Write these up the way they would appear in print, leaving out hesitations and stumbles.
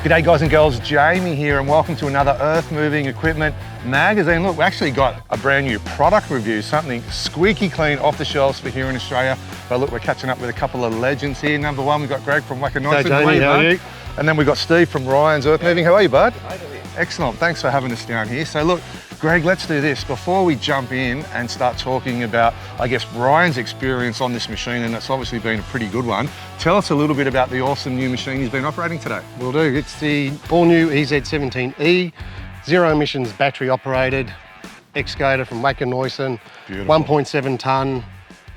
G'day guys and girls, Jamie here and welcome to another Earth Moving Equipment magazine. Look, we actually got a brand new product review, something squeaky clean off the shelves for here in Australia. But look, we're catching up with a couple of legends here. Number one, we've got Greg from Wacker, Neuson. Hey Jamie, how are you? And then we've got Steve from Ryan's Earth Moving. How are you, bud? Excellent, thanks for having us down here. So look, Greg, let's do this. Before we jump in and start talking about, I guess, Ryan's experience on this machine, and it's obviously been a pretty good one, tell us a little bit about the awesome new machine he's been operating today. Will do. It's the all-new EZ17E, zero emissions battery operated excavator from Wacker Neuson, 1.7 tonne,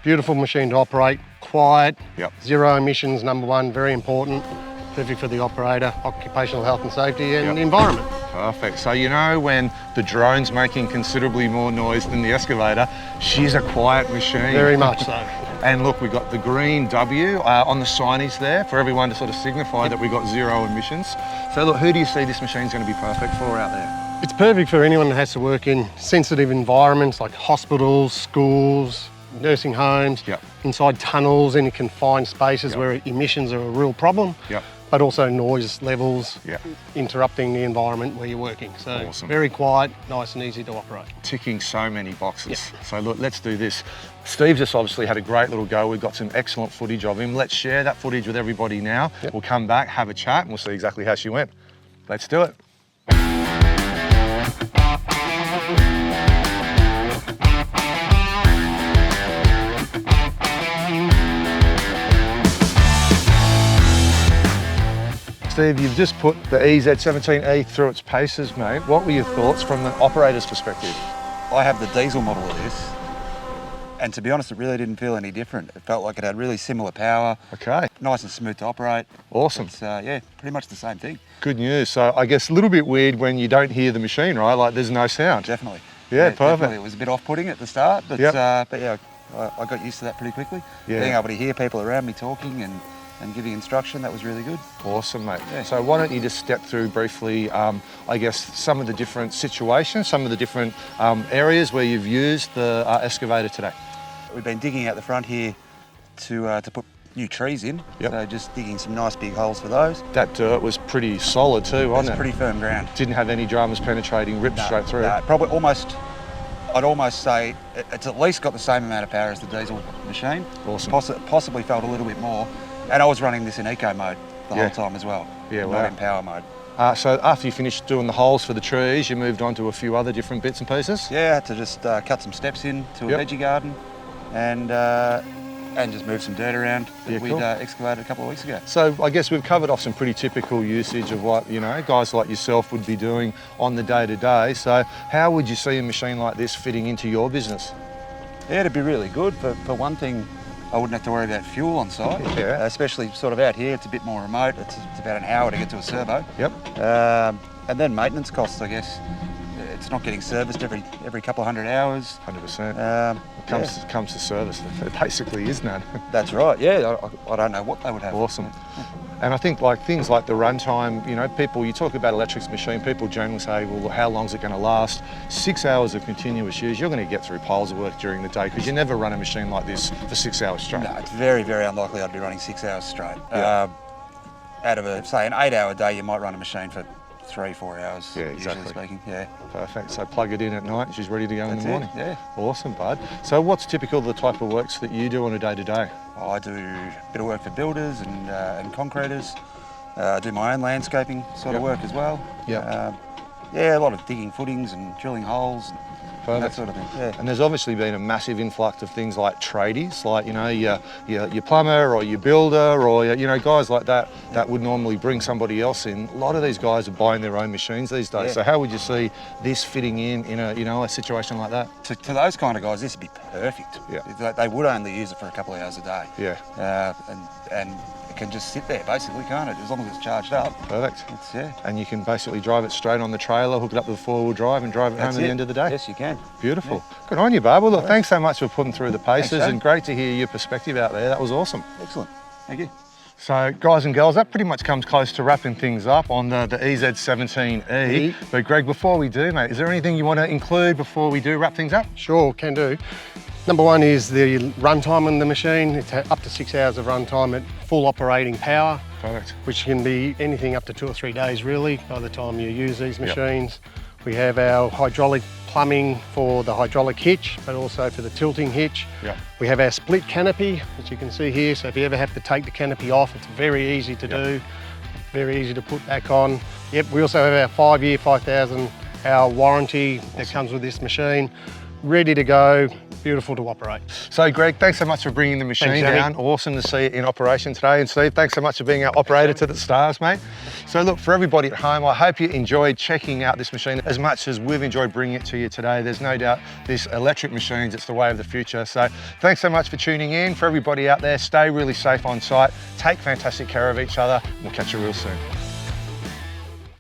beautiful machine to operate, quiet, zero emissions, number one, very important, perfect for the operator, occupational health and safety and the environment. Perfect. So you know when the drone's making considerably more noise than the excavator, she's a quiet machine. Very much so. And look, we've got the green W on the signage there for everyone to sort of signify that we've got zero emissions. So look, who do you see this machine's going to be perfect for out there? It's perfect for anyone that has to work in sensitive environments like hospitals, schools, nursing homes, inside tunnels, any confined spaces where emissions are a real problem. But also noise levels, interrupting the environment where you're working. So very quiet, nice and easy to operate. Ticking so many boxes. So look, let's do this. Steve's just obviously had a great little go. We've got some excellent footage of him. Let's share that footage with everybody now. We'll come back, have a chat, and we'll see exactly how she went. Let's do it. Steve, you've just put the EZ17E through its paces, mate. What were your thoughts from the operator's perspective? I have the diesel model of this, and to be honest, it really didn't feel any different. It felt like it had really similar power. Okay. Nice and smooth to operate. Awesome. It's, yeah, pretty much the same thing. Good news. So I guess a little bit weird when you don't hear the machine, right? Like there's no sound. Definitely. Yeah, perfect. Definitely. It was a bit off-putting at the start, but yeah, I got used to that pretty quickly. Being able to hear people around me talking and giving instruction, that was really good. Awesome, mate. So why don't you just step through briefly, I guess, some of the different situations, some of the different areas where you've used the excavator today. We've been digging out the front here to put new trees in, so just digging some nice big holes for those. That dirt was pretty solid too, wasn't it? It's pretty firm ground. Didn't have any dramas penetrating, ripped straight through. Probably I'd almost say it's at least got the same amount of power as the diesel machine. Awesome. Possibly felt a little bit more. And I was running this in eco mode the whole time as well, not in power mode. So after you finished doing the holes for the trees, you moved on to a few other different bits and pieces? Yeah, I had to just cut some steps in to a veggie garden and just move some dirt around that we'd excavated a couple of weeks ago. So I guess we've covered off some pretty typical usage of what, you know, guys like yourself would be doing on the day-to-day. So how would you see a machine like this fitting into your business? Yeah, it'd be really good. For one thing, I wouldn't have to worry about fuel on site, especially sort of out here. It's a bit more remote. It's about an hour to get to a servo. And then maintenance costs, I guess. It's not getting serviced every couple of 100 hours. 100%. Comes to service, there basically is none. That's right, yeah. I don't know what they would have. Awesome. And I think like things like the runtime, you know, you talk about electrics machine, people generally say, well, how long is it going to last? 6 hours of continuous use, you're going to get through piles of work during the day because you never run a machine like this for 6 hours straight. No, it's very, very unlikely I'd be running 6 hours straight. Out of say an 8 hour day, you might run a machine for 3-4 hours, usually speaking. Perfect. So plug it in at night, she's ready to go in the morning. Yeah. Awesome, bud. So what's typical of the type of works that you do on a day-to-day? I do a bit of work for builders and concreters. I do my own landscaping sort of work as well. A lot of digging footings and drilling holes and that sort of thing. And there's obviously been a massive influx of things like tradies, like, you know, your plumber or your builder or, you know, guys like that would normally bring somebody else in. A lot of these guys are buying their own machines these days. So how would you see this fitting in a, you know, a situation like that? To those kind of guys, this would be perfect. They would only use it for a couple of hours a day. And it can just sit there basically, can't it? As long as it's charged up. Perfect. And you can basically drive it straight on the trailer, hook it up with a 4-wheel drive and drive it home at the end of the day. Yes, you can. Beautiful. Good on you, Barb. Well, look, thanks so much for putting through the paces and great to hear your perspective out there. That was awesome. Excellent. Thank you. So guys and girls, that pretty much comes close to wrapping things up on the EZ17E. But Greg, before we do, mate, is there anything you want to include before we do wrap things up? Sure, can do. Number one is the runtime on the machine. It's up to 6 hours of runtime at full operating power. Perfect. Which can be anything up to 2 or 3 days really by the time you use these machines. We have our hydraulic plumbing for the hydraulic hitch, but also for the tilting hitch. We have our split canopy, as you can see here. So if you ever have to take the canopy off, it's very easy to do, very easy to put back on. We also have our 5-year, 5,000 hour warranty that comes with this machine. Ready to go, beautiful to operate. So Greg, thanks so much for bringing the machine down. Awesome to see it in operation today. And Steve, thanks so much for being our operator to the stars, mate. So look, for everybody at home, I hope you enjoyed checking out this machine as much as we've enjoyed bringing it to you today. There's no doubt this electric machines, it's the way of the future. So thanks so much for tuning in. For everybody out there, stay really safe on site, take fantastic care of each other, and we'll catch you real soon.